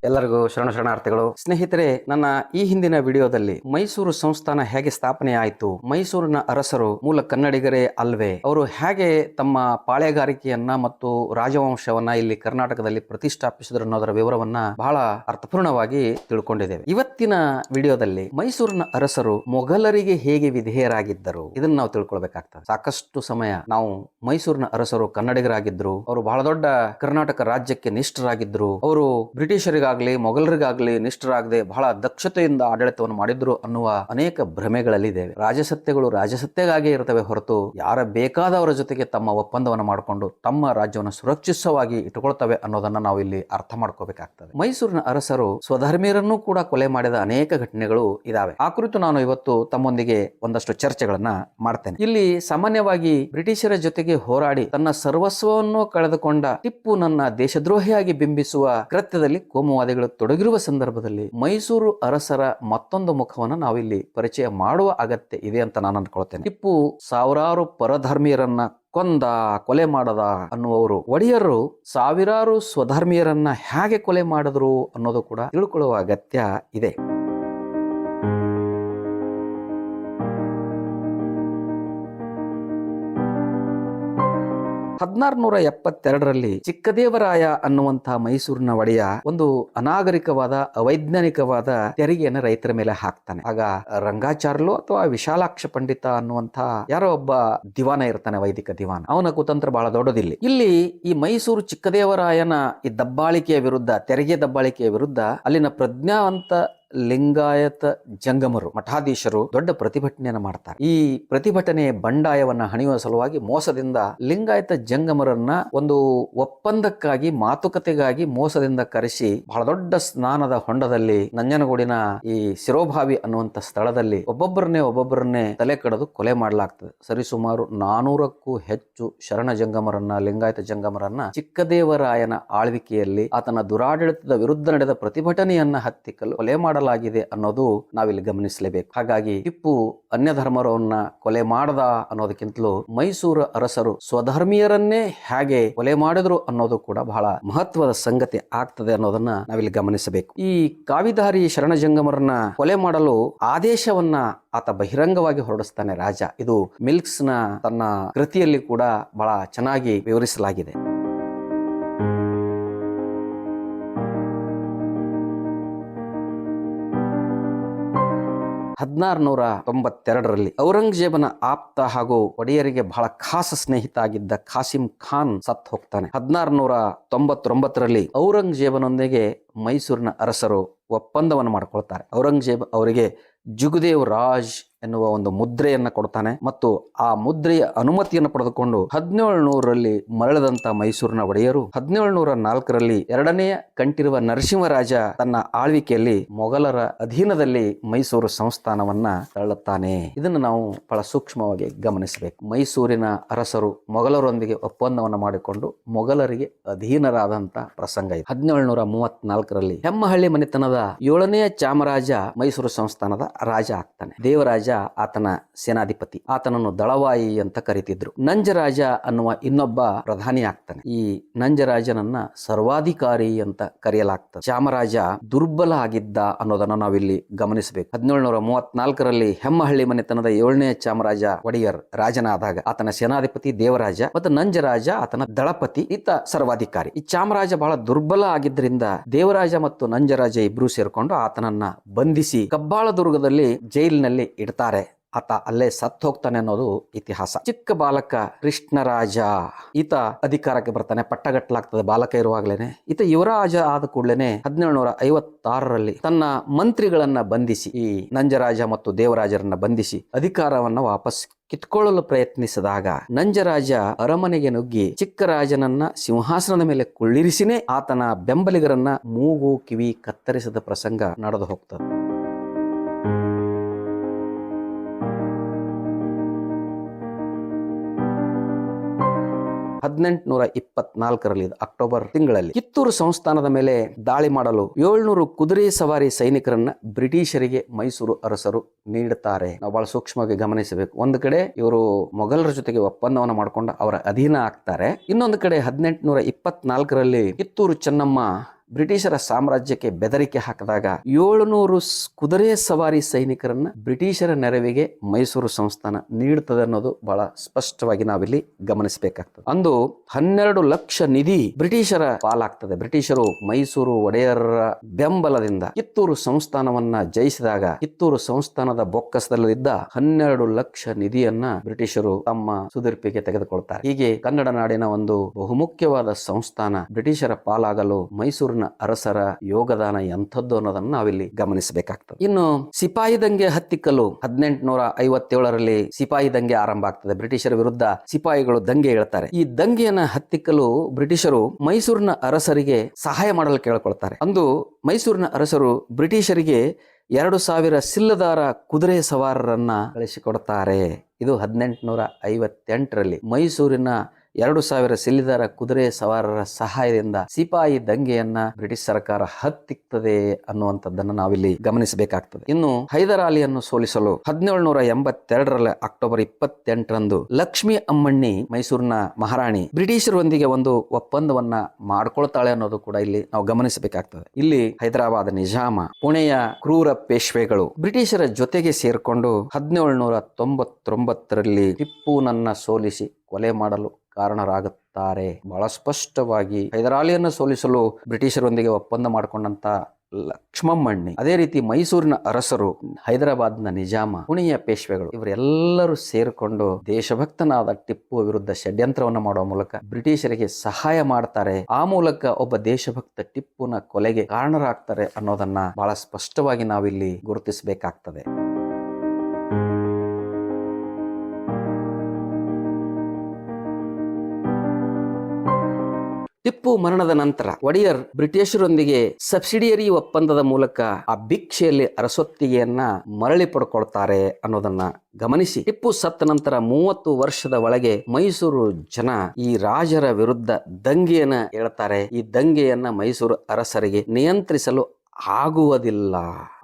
ಎಲ್ಲರಿಗೂ ಶರಣಾರ್ಥಿಗಳು. ಸ್ನೇಹಿತರೆ, ನನ್ನ ಈ ಹಿಂದಿನ ವಿಡಿಯೋದಲ್ಲಿ ಮೈಸೂರು ಸಂಸ್ಥಾನ ಹೇಗೆ ಸ್ಥಾಪನೆ ಆಯಿತು, ಮೈಸೂರಿನ ಅರಸರು ಮೂಲ ಕನ್ನಡಿಗರೇ ಅಲ್ವೇ, ಅವರು ಹೇಗೆ ತಮ್ಮ ಪಾಳೆಗಾರಿಕೆಯನ್ನ ಮತ್ತು ರಾಜವಂಶವನ್ನ ಇಲ್ಲಿ ಕರ್ನಾಟಕದಲ್ಲಿ ಪ್ರತಿಷ್ಠಾಪಿಸಿದ್ರು ಅನ್ನೋದರ ವಿವರವನ್ನ ಬಹಳ ಅರ್ಥಪೂರ್ಣವಾಗಿ ತಿಳ್ಕೊಂಡಿದ್ದೇವೆ. ಇವತ್ತಿನ ವಿಡಿಯೋದಲ್ಲಿ ಮೈಸೂರಿನ ಅರಸರು ಮೊಘಲರಿಗೆ ಹೇಗೆ ವಿಧೇಯರಾಗಿದ್ದರು ಇದನ್ನ ನಾವು ತಿಳ್ಕೊಳ್ಬೇಕಾಗ್ತದೆ. ಸಾಕಷ್ಟು ಸಮಯ ನಾವು ಮೈಸೂರಿನ ಅರಸರು ಕನ್ನಡಿಗರಾಗಿದ್ರು, ಅವರು ಬಹಳ ದೊಡ್ಡ ಕರ್ನಾಟಕ ರಾಜ್ಯಕ್ಕೆ ನಿಷ್ಠರಾಗಿದ್ರು, ಅವರು ಬ್ರಿಟಿಷರಿಗಾಗ್ಲಿ ಮೊಘಲರಿಗಾಗ್ಲಿ ನಿಷ್ಠರಾಗದೆ ಬಹಳ ದಕ್ಷತೆಯಿಂದ ಆಡಳಿತವನ್ನು ಮಾಡಿದ್ರು ಅನ್ನುವ ಅನೇಕ ಭ್ರಮೆಗಳಲ್ಲಿದ್ದೇವೆ. ರಾಜಸತ್ಯಗಳು ರಾಜಸತ್ಯಗಾಗಿ ಇರ್ತವೆ ಹೊರತು ಯಾರ ಬೇಕಾದವರ ಜೊತೆಗೆ ತಮ್ಮ ಒಪ್ಪಂದವನ್ನು ಮಾಡಿಕೊಂಡು ತಮ್ಮ ರಾಜ್ಯವನ್ನು ಸುರಕ್ಷಿತವಾಗಿ ಇಟ್ಟುಕೊಳ್ತವೆ ಅನ್ನೋದನ್ನ ನಾವು ಇಲ್ಲಿ ಅರ್ಥ ಮಾಡ್ಕೋಬೇಕಾಗ್ತದೆ. ಮೈಸೂರಿನ ಅರಸರು ಸ್ವಧರ್ಮೀಯರನ್ನು ಕೂಡ ಕೊಲೆ ಮಾಡಿದ ಅನೇಕ ಘಟನೆಗಳು ಇದಾವೆ. ಆ ಕುರಿತು ನಾನು ಇವತ್ತು ತಮ್ಮೊಂದಿಗೆ ಒಂದಷ್ಟು ಚರ್ಚೆಗಳನ್ನ ಮಾಡ್ತೇನೆ. ಇಲ್ಲಿ ಸಾಮಾನ್ಯವಾಗಿ ಬ್ರಿಟಿಷರ ಜೊತೆಗೆ ಹೋರಾಡಿ ತನ್ನ ಸರ್ವಸ್ವವನ್ನು ಕಳೆದುಕೊಂಡ ಟಿಪ್ಪು ನನ್ನ ದೇಶದ್ರೋಹಿಯಾಗಿ ಬಿಂಬಿಸುವ ಕೃತ್ಯದಲ್ಲಿ ಕೋಮುವಾದಿಗಳು ತೊಡಗಿರುವ ಸಂದರ್ಭದಲ್ಲಿ ಮೈಸೂರು ಅರಸರ ಮತ್ತೊಂದು ಮುಖವನ್ನು ನಾವಿಲ್ಲಿ ಪರಿಚಯ ಮಾಡುವ ಅಗತ್ಯ ಇದೆ ಅಂತ ನಾನು ಅನ್ಕೊಳ್ತೇನೆ. ಟಿಪ್ಪು ಸಾವಿರಾರು ಪರಧರ್ಮೀಯರನ್ನ ಕೊಲೆ ಮಾಡದ ಅನ್ನುವರು. ಒಡೆಯರು ಸಾವಿರಾರು ಸ್ವಧರ್ಮೀಯರನ್ನ ಹೇಗೆ ಕೊಲೆ ಮಾಡಿದ್ರು ಅನ್ನೋದು ಕೂಡ ತಿಳ್ಕೊಳ್ಳುವ ಅಗತ್ಯ ಇದೆ. 1672ರಲ್ಲಿ ಚಿಕ್ಕದೇವರಾಯ ಅನ್ನುವಂತಹ ಮೈಸೂರಿನ ಒಡೆಯ ಒಂದು ಅನಾಗರಿಕವಾದ ಅವೈಜ್ಞಾನಿಕವಾದ ತೆರಿಗೆಯನ್ನು ರೈತರ ಮೇಲೆ ಹಾಕ್ತಾನೆ. ಆಗ ರಂಗಾಚಾರ್ಲು ಅಥವಾ ವಿಶಾಲಾಕ್ಷ ಪಂಡಿತ ಅನ್ನುವಂತಹ ಯಾರೋ ಒಬ್ಬ ದಿವಾನ ಇರ್ತಾನೆ, ವೈದಿಕ ದಿವಾನ. ಅವನ ಕುತಂತ್ರ ಬಹಳ ದೊಡ್ಡದಿಲ್ಲಿ. ಇಲ್ಲಿ ಈ ಮೈಸೂರು ಚಿಕ್ಕದೇವರಾಯನ ಈ ದಬ್ಬಾಳಿಕೆಯ ವಿರುದ್ಧ, ತೆರಿಗೆ ದಬ್ಬಾಳಿಕೆಯ ವಿರುದ್ಧ ಅಲ್ಲಿನ ಪ್ರಜ್ಞಾವಂತ ಲಿಂಗಾಯತ ಜಂಗಮರು, ಮಠಾಧೀಶರು ದೊಡ್ಡ ಪ್ರತಿಭಟನೆಯನ್ನು ಮಾಡ್ತಾರೆ. ಈ ಪ್ರತಿಭಟನೆ ಬಂಡಾಯವನ್ನ ಹಣಿಯುವ ಸಲುವಾಗಿ ಮೋಸದಿಂದ ಲಿಂಗಾಯತ ಜಂಗಮರನ್ನ ಒಂದು ಒಪ್ಪಂದಕ್ಕಾಗಿ, ಮಾತುಕತೆಗಾಗಿ ಮೋಸದಿಂದ ಕರೆಸಿ ಬಹಳ ದೊಡ್ಡ ಸ್ನಾನದ ಹೊಂಡದಲ್ಲಿ, ನಂಜನಗೂಡಿನ ಈ ಶಿರೋಭಾವಿ ಅನ್ನುವಂತ ಸ್ಥಳದಲ್ಲಿ ಒಬ್ಬೊಬ್ಬರನ್ನೇ ತಲೆ ಕಡಿದು ಕೊಲೆ ಮಾಡಲಾಗ್ತದೆ. ಸರಿಸುಮಾರು 400ಕ್ಕೂ ಹೆಚ್ಚು ಶರಣ ಜಂಗಮರನ್ನ, ಲಿಂಗಾಯತ ಜಂಗಮರನ್ನ ಚಿಕ್ಕದೇವರಾಯನ ಆಳ್ವಿಕೆಯಲ್ಲಿ ಆತನ ದುರಾಡಳಿತದ ವಿರುದ್ಧ ನಡೆದ ಪ್ರತಿಭಟನೆಯನ್ನ ಹತ್ತಿಕ್ಕಲು ಕೊಲೆ ಮಾಡಲಾಗಿದೆ ಅನ್ನೋದು ನಾವಿಲ್ಲಿ ಗಮನಿಸಲೇಬೇಕು. ಹಾಗಾಗಿ ಟಿಪ್ಪು ಅನ್ಯ ಧರ್ಮರವನ್ನ ಕೊಲೆ ಮಾಡದ ಅನ್ನೋದಕ್ಕಿಂತಲೂ ಮೈಸೂರು ಅರಸರು ಸ್ವಧರ್ಮೀಯರನ್ನೇ ಹೇಗೆ ಕೊಲೆ ಮಾಡಿದ್ರು ಅನ್ನೋದು ಕೂಡ ಬಹಳ ಮಹತ್ವದ ಸಂಗತಿ ಆಗ್ತದೆ ಅನ್ನೋದನ್ನ ನಾವಿಲ್ಲಿ ಗಮನಿಸಬೇಕು. ಈ ಕಾವಿಧಾರಿ ಶರಣಜಂಗಮರನ್ನ ಕೊಲೆ ಮಾಡಲು ಆದೇಶವನ್ನ ಆತ ಬಹಿರಂಗವಾಗಿ ಹೊರಡಿಸ್ತಾನೆ ರಾಜ. ಇದು ಮಿಲ್ಕ್ಸ್ ನ ತನ್ನ ಕೃತಿಯಲ್ಲಿ ಕೂಡ ಬಹಳ ಚೆನ್ನಾಗಿ ವಿವರಿಸಲಾಗಿದೆ. 1692ರಲ್ಲಿ ಔರಂಗಜೇಬನ ಆಪ್ತ ಹಾಗೂ ಒಡೆಯರಿಗೆ ಬಹಳ ಖಾಸ ಸ್ನೇಹಿತ ಆಗಿದ್ದ ಖಾಸಿಂ ಖಾನ್ ಸತ್ತು ಹೋಗ್ತಾನೆ. 1699ರಲ್ಲಿ ಔರಂಗಜೇಬನೊಂದಿಗೆ ಮೈಸೂರಿನ ಅರಸರು ಒಪ್ಪಂದವನ್ನು ಮಾಡಿಕೊಳ್ತಾರೆ. ಔರಂಗಜೇಬ್ ಅವರಿಗೆ ಜುಗದೇವ್ ರಾಜ್ ಎನ್ನುವ ಒಂದು ಮುದ್ರೆಯನ್ನ ಕೊಡ್ತಾನೆ ಮತ್ತು ಆ ಮುದ್ರೆಯ ಅನುಮತಿಯನ್ನು ಪಡೆದುಕೊಂಡು 1700ರಲ್ಲಿ ಮರಳಿದಂತ ಮೈಸೂರಿನ ಒಡೆಯರು 1704ರಲ್ಲಿ ಎರಡನೆಯ ಕಂಠೀರವ ನರಸಿಂಹರಾಜ ತನ್ನ ಆಳ್ವಿಕೆಯಲ್ಲಿ ಮೊಘಲರ ಅಧೀನದಲ್ಲಿ ಮೈಸೂರು ಸಂಸ್ಥಾನವನ್ನ ತಳ್ಳುತ್ತಾನೆ. ಇದನ್ನು ನಾವು ಬಹಳ ಸೂಕ್ಷ್ಮವಾಗಿ ಗಮನಿಸಬೇಕು. ಮೈಸೂರಿನ ಅರಸರು ಮೊಘಲರೊಂದಿಗೆ ಒಪ್ಪಂದವನ್ನು ಮಾಡಿಕೊಂಡು ಮೊಘಲರಿಗೆ ಅಧೀನರಾದಂತ ಪ್ರಸಂಗ ಇದೆ. 1734ರಲ್ಲಿ ಹೆಮ್ಮಹಳ್ಳಿ ಮನೆತನದ 7ನೇ ಚಾಮರಾಜ ಮೈಸೂರು ಸಂಸ್ಥಾನದ ರಾಜ ಆಗ್ತಾನೆ. ದೇವರಾಜ ಆತನ ಸೇನಾಧಿಪತಿ. ಆತನನ್ನು ದಳವಾಯಿ ಅಂತ ಕರೀತಿದ್ರು. ನಂಜರಾಜ ಅನ್ನುವ ಇನ್ನೊಬ್ಬ ಪ್ರಧಾನಿ ಆಗ್ತಾನೆ. ಈ ನಂಜರಾಜನನ್ನ ಸರ್ವಾಧಿಕಾರಿ ಅಂತ ಕರೆಯಲಾಗ್ತದೆ. ಚಾಮರಾಜ ದುರ್ಬಲ ಆಗಿದ್ದ ಅನ್ನೋದನ್ನ ನಾವಿಲ್ಲಿ ಗಮನಿಸಬೇಕು. 1734ರಲ್ಲಿ ಹೆಮ್ಮಹಳ್ಳಿ ಮನೆತನದ 7ನೇ ಚಾಮರಾಜ ಒಡೆಯರ್ ರಾಜನಾದಾಗ ಆತನ ಸೇನಾಧಿಪತಿ ದೇವರಾಜ ಮತ್ತು ನಂಜರಾಜ ಆತನ ದಳಪತಿ, ಈತ ಸರ್ವಾಧಿಕಾರಿ. ಈ ಚಾಮರಾಜ ಬಹಳ ದುರ್ಬಲ ಆಗಿದ್ದರಿಂದ ದೇವರಾಜ ಮತ್ತು ನಂಜರಾಜ ಇಬ್ರು ಸೇರ್ಕೊಂಡು ಆತನನ್ನ ಬಂಧಿಸಿ ಕಬ್ಬಾಳ ದುರ್ಗದಲ್ಲಿ ಜೈಲಿನಲ್ಲಿ ಇಡ್ತಾರೆ. ಆತ ಅಲ್ಲೇ ಸತ್ತು ಹೋಗ್ತಾನೆ ಅನ್ನೋದು ಇತಿಹಾಸ. ಚಿಕ್ಕ ಬಾಲಕ ಕೃಷ್ಣರಾಜ ಈತ ಅಧಿಕಾರಕ್ಕೆ ಬರ್ತಾನೆ. ಪಟ್ಟಗಟ್ಟಲಾಗ್ತದೆ ಬಾಲಕ ಇರುವಾಗಲೇನೆ. ಈತ ಯುವರಾಜ ಆದ ಕೂಡಲೇನೆ 1756ರಲ್ಲಿ ತನ್ನ ಮಂತ್ರಿಗಳನ್ನ ಬಂಧಿಸಿ, ಈ ನಂಜರಾಜ ಮತ್ತು ದೇವರಾಜರನ್ನ ಬಂಧಿಸಿ ಅಧಿಕಾರವನ್ನ ವಾಪಸ್ ಕಿತ್ಕೊಳ್ಳಲು ಪ್ರಯತ್ನಿಸಿದಾಗ ನಂಜರಾಜ ಅರಮನೆಗೆ ನುಗ್ಗಿ ಚಿಕ್ಕರಾಜನನ್ನ ಸಿಂಹಾಸನದ ಮೇಲೆ ಕುಳ್ಳಿರಿಸಿನೇ ಆತನ ಬೆಂಬಲಿಗರನ್ನ ಮೂಗು ಕಿವಿ ಕತ್ತರಿಸಿದ ಪ್ರಸಂಗ ನಡೆದು ಹೋಗ್ತದೆ. 1824ರಲ್ಲಿ ಅಕ್ಟೋಬರ್ ತಿಂಗಳಲ್ಲಿ ಕಿತ್ತೂರು ಸಂಸ್ಥಾನದ ಮೇಲೆ ದಾಳಿ ಮಾಡಲು 700 ಕುದುರೆ ಸವಾರಿ ಸೈನಿಕರನ್ನ ಬ್ರಿಟಿಷರಿಗೆ ಮೈಸೂರು ಅರಸರು ನೀಡುತ್ತಾರೆ. ನಾವು ಬಹಳ ಸೂಕ್ಷ್ಮವಾಗಿ ಗಮನಿಸಬೇಕು. ಒಂದು ಕಡೆ ಇವರು ಮೊಘಲರ ಜೊತೆಗೆ ಒಪ್ಪಂದವನ್ನು ಮಾಡಿಕೊಂಡು ಅವರ ಅಧೀನ ಆಗ್ತಾರೆ. ಇನ್ನೊಂದು ಕಡೆ 1824ರಲ್ಲಿ ಕಿತ್ತೂರು ಚೆನ್ನಮ್ಮ ಬ್ರಿಟಿಷರ ಸಾಮ್ರಾಜ್ಯಕ್ಕೆ ಬೆದರಿಕೆ ಹಾಕಿದಾಗ 700 ಕುದುರೆ ಸವಾರಿ ಸೈನಿಕರನ್ನ ಬ್ರಿಟಿಷರ ನೆರವಿಗೆ ಮೈಸೂರು ಸಂಸ್ಥಾನ ನೀಡುತ್ತದೆ ಅನ್ನೋದು ಬಹಳ ಸ್ಪಷ್ಟವಾಗಿ ನಾವಿಲ್ಲಿ ಗಮನಿಸಬೇಕಾಗ್ತದೆ. ಅಂದು 12 ಲಕ್ಷ ನಿಧಿ ಬ್ರಿಟಿಷರ ಪಾಲಾಗ್ತದೆ. ಬ್ರಿಟಿಷರು ಮೈಸೂರು ಒಡೆಯರ ಬೆಂಬಲದಿಂದ ಕಿತ್ತೂರು ಸಂಸ್ಥಾನವನ್ನ ಜಯಿಸಿದಾಗ ಕಿತ್ತೂರು ಸಂಸ್ಥಾನದ ಬೊಕ್ಕಸದಲ್ಲಿದ್ದ 12 ಲಕ್ಷ ನಿಧಿಯನ್ನ ಬ್ರಿಟಿಷರು ತಮ್ಮ ಸುದೀರ್ಪಿಗೆ ತೆಗೆದುಕೊಳ್ತಾರೆ. ಹೀಗೆ ಕನ್ನಡ ನಾಡಿನ ಒಂದು ಬಹುಮುಖ್ಯವಾದ ಸಂಸ್ಥಾನ ಬ್ರಿಟಿಷರ ಪಾಲಾಗಲು ಮೈಸೂರಿನ ಅರಸರ ಯೋಗದಾನ ಎಂಥದ್ದು ಅನ್ನೋದನ್ನ ನಾವಿಲ್ಲಿ ಗಮನಿಸಬೇಕಾಗ್ತದೆ. ಇನ್ನು ಸಿಪಾಯಿ ದಂಗೆ ಹತ್ತಿಕ್ಕಲು 1857ರಲ್ಲಿ ಸಿಪಾಯಿ ದಂಗೆ ಆರಂಭ ಆಗ್ತದೆ. ಬ್ರಿಟಿಷರ ವಿರುದ್ಧ ಸಿಪಾಯಿಗಳು ದಂಗೆ ಹೇಳ್ತಾರೆ. ಈ ದಂಗೆಯನ್ನ ಹತ್ತಿಕ್ಕಲು ಬ್ರಿಟಿಷರು ಮೈಸೂರಿನ ಅರಸರಿಗೆ ಸಹಾಯ ಮಾಡಲು ಕೇಳಿಕೊಳ್ತಾರೆ. ಅಂದು ಮೈಸೂರಿನ ಅರಸರು ಬ್ರಿಟಿಷರಿಗೆ 2000 ಸಿಲ್ಲದಾರ ಕುದುರೆ ಸವಾರರನ್ನ ಕಳಿಸಿಕೊಡುತ್ತಾರೆ. ಇದು 1858ರಲ್ಲಿ ಮೈಸೂರಿನ 2000 ಸಿಲ್ಲಿದಾರ ಕುದುರೆ ಸವಾರರ ಸಹಾಯದಿಂದ ಸಿಪಾಯಿ ದಂಗೆಯನ್ನ ಬ್ರಿಟಿಷ್ ಸರ್ಕಾರ ಹತ್ತಿಕ್ತದೆ ಅನ್ನುವಂಥದ್ದನ್ನು ನಾವಿಲ್ಲಿ ಗಮನಿಸಬೇಕಾಗ್ತದೆ. ಇನ್ನು ಹೈದರ್ ಅಲಿಯನ್ನು ಸೋಲಿಸಲು 1782ರಲ್ಲಿ ಅಕ್ಟೋಬರ್ 28ರಂದು ಲಕ್ಷ್ಮೀ ಅಮ್ಮಣ್ಣಿ ಮೈಸೂರಿನ ಮಹಾರಾಣಿ ಬ್ರಿಟಿಷರೊಂದಿಗೆ ಒಂದು ಒಪ್ಪಂದವನ್ನ ಮಾಡ್ಕೊಳ್ತಾಳೆ ಅನ್ನೋದು ಕೂಡ ಇಲ್ಲಿ ನಾವು ಗಮನಿಸಬೇಕಾಗ್ತದೆ. ಇಲ್ಲಿ ಹೈದರಾಬಾದ್ ನಿಜಾಮ, ಪುಣೆಯ ಕ್ರೂರ ಪೇಶ್ವೆಗಳು ಬ್ರಿಟಿಷರ ಜೊತೆಗೆ ಸೇರ್ಕೊಂಡು 1799ರಲ್ಲಿ ಟಿಪ್ಪುನನ್ನ ಸೋಲಿಸಿ ಕೊಲೆ ಮಾಡಲು ಕಾರಣರಾಗುತ್ತಾರೆ. ಬಹಳ ಸ್ಪಷ್ಟವಾಗಿ ಹೈದರ್ ಅಲಿಯನ್ನು ಸೋಲಿಸಲು ಬ್ರಿಟಿಷರೊಂದಿಗೆ ಒಪ್ಪಂದ ಮಾಡಿಕೊಂಡಂತ ಲಕ್ಷ್ಮಮ್ಮಣ್ಣಿ, ಅದೇ ರೀತಿ ಮೈಸೂರಿನ ಅರಸರು, ಹೈದರಾಬಾದ್ನ ನಿಜಾಮ, ಪುಣೆಯ ಪೇಶ್ವೆಗಳು ಇವರೆಲ್ಲರೂ ಸೇರಿಕೊಂಡು ದೇಶಭಕ್ತನಾದ ಟಿಪ್ಪು ವಿರುದ್ಧ ಷಡ್ಯಂತ್ರವನ್ನು ಮಾಡುವ ಮೂಲಕ ಬ್ರಿಟಿಷರಿಗೆ ಸಹಾಯ ಮಾಡ್ತಾರೆ. ಆ ಮೂಲಕ ಒಬ್ಬ ದೇಶಭಕ್ತ ಟಿಪ್ಪುನ ಕೊಲೆಗೆ ಕಾರಣರಾಗ್ತಾರೆ ಅನ್ನೋದನ್ನ ಬಹಳ ಸ್ಪಷ್ಟವಾಗಿ ನಾವಿಲ್ಲಿ ಗುರುತಿಸಬೇಕಾಗ್ತದೆ. ಟಿಪ್ಪು ಮರಣದ ನಂತರ ಒಡೆಯರ್ ಬ್ರಿಟಿಷರೊಂದಿಗೆ ಸಬ್ಸಿಡಿಯರಿ ಒಪ್ಪಂದದ ಮೂಲಕ ಆ ಭಿಕ್ಷೆಯಲ್ಲಿ ಅರಸೊತ್ತಿಗೆಯನ್ನ ಮರಳಿ ಪಡ್ಕೊಳ್ತಾರೆ ಅನ್ನೋದನ್ನ ಗಮನಿಸಿ ಟಿಪ್ಪು ಸತ್ತ ನಂತರ 30 ವರ್ಷದ ಒಳಗೆ ಮೈಸೂರು ಜನ ಈ ರಾಜರ ವಿರುದ್ಧ ದಂಗೆಯನ್ನ ಹೇಳ್ತಾರೆ. ಈ ದಂಗೆಯನ್ನ ಮೈಸೂರು ಅರಸರಿಗೆ ನಿಯಂತ್ರಿಸಲು ಆಗುವುದಿಲ್ಲ.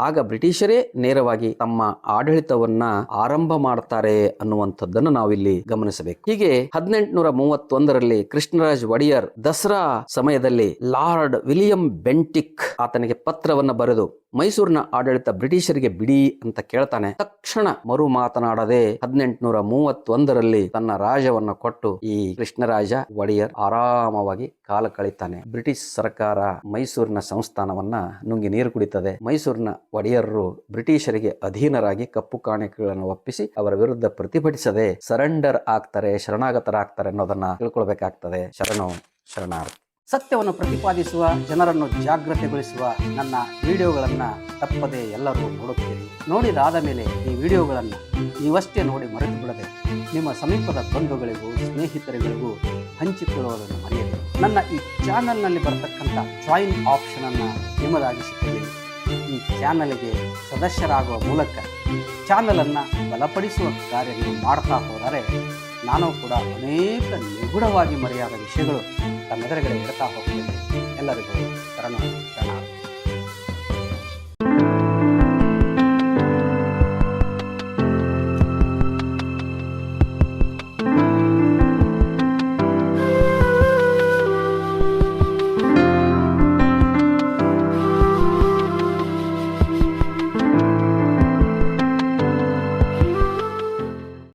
ಆಗ ಬ್ರಿಟಿಷರೇ ನೇರವಾಗಿ ತಮ್ಮ ಆಡಳಿತವನ್ನ ಆರಂಭ ಮಾಡ್ತಾರೆ ಅನ್ನುವಂಥದ್ದನ್ನು ನಾವಿಲ್ಲಿ ಗಮನಿಸಬೇಕು. ಹೀಗೆ 1831ರಲ್ಲಿ ಕೃಷ್ಣರಾಜ ಒಡೆಯರ್ ದಸರಾ ಸಮಯದಲ್ಲಿ ಲಾರ್ಡ್ ವಿಲಿಯಂ ಬೆಂಟಿಕ್ ಆತನಿಗೆ ಪತ್ರವನ್ನ ಬರೆದು ಮೈಸೂರಿನ ಆಡಳಿತ ಬ್ರಿಟಿಷರಿಗೆ ಬಿಡಿ ಅಂತ ಕೇಳ್ತಾನೆ. ತಕ್ಷಣ ಮರು ಮಾತನಾಡದೆ 1831ರಲ್ಲಿ ತನ್ನ ರಾಜ್ಯವನ್ನ ಕೊಟ್ಟು ಈ ಕೃಷ್ಣರಾಜ ಒಡೆಯರ್ ಆರಾಮವಾಗಿ ಕಾಲ ಕಳೀತಾನೆ. ಬ್ರಿಟಿಷ್ ಸರ್ಕಾರ ಮೈಸೂರಿನ ಸಂಸ್ಥಾನವನ್ನ ನುಂಗಿ ನೀರು ಕುಡಿತದೆ. ಮೈಸೂರಿನ ಒಡೆಯರು ಬ್ರಿಟಿಷರಿಗೆ ಅಧೀನರಾಗಿ ಕಪ್ಪು ಕಾಣಿಕೆಗಳನ್ನು ಒಪ್ಪಿಸಿ ಅವರ ವಿರುದ್ಧ ಪ್ರತಿಭಟಿಸದೆ ಸರೆಂಡರ್ ಆಗ್ತಾರೆ, ಶರಣಾಗತರಾಗ್ತಾರೆ ಅನ್ನೋದನ್ನ ತಿಳ್ಕೊಳ್ಬೇಕಾಗ್ತದೆ. ಶರಣಾರ್ಥಿ. ಸತ್ಯವನ್ನು ಪ್ರತಿಪಾದಿಸುವ, ಜನರನ್ನು ಜಾಗೃತಿಗೊಳಿಸುವ ನನ್ನ ವಿಡಿಯೋಗಳನ್ನು ತಪ್ಪದೆ ಎಲ್ಲರೂ ನೋಡುತ್ತೀರಿ. ನೋಡಿದಾದ ಮೇಲೆ ಈ ವಿಡಿಯೋಗಳನ್ನು ನೀವಷ್ಟೇ ನೋಡಿ ಮರೆತು ಬಿಡದೆ ನಿಮ್ಮ ಸಮೀಪದ ಬಂಧುಗಳಿಗೂ ಸ್ನೇಹಿತರುಗಳಿಗೂ ಹಂಚಿಕೊಳ್ಳುವುದನ್ನು ಮರೆಯದೆ ನನ್ನ ಈ ಚಾನಲ್ನಲ್ಲಿ ಬರತಕ್ಕಂಥ ಜಾಯಿನ್ ಆಪ್ಷನನ್ನು ನಿಮ್ಮದಾಗಿಸಿಕೊಳ್ಳಿ. ಈ ಚಾನಲ್ಗೆ ಸದಸ್ಯರಾಗುವ ಮೂಲಕ ಚಾನಲನ್ನು ಬಲಪಡಿಸುವ ಕಾರ್ಯವನ್ನು ಮಾಡ್ತಾ ಹೋದರೆ ನಾನು ಕೂಡ ಅನೇಕ ನಿಗೂಢವಾಗಿ ಮರೆಯಾದ ವಿಷಯಗಳು ತಮ್ಮೆದುರುಗಡೆ ಇಡ್ತಾ ಹೋಗ್ತೇನೆ. ಎಲ್ಲರಿಗೂ ಶರಣು.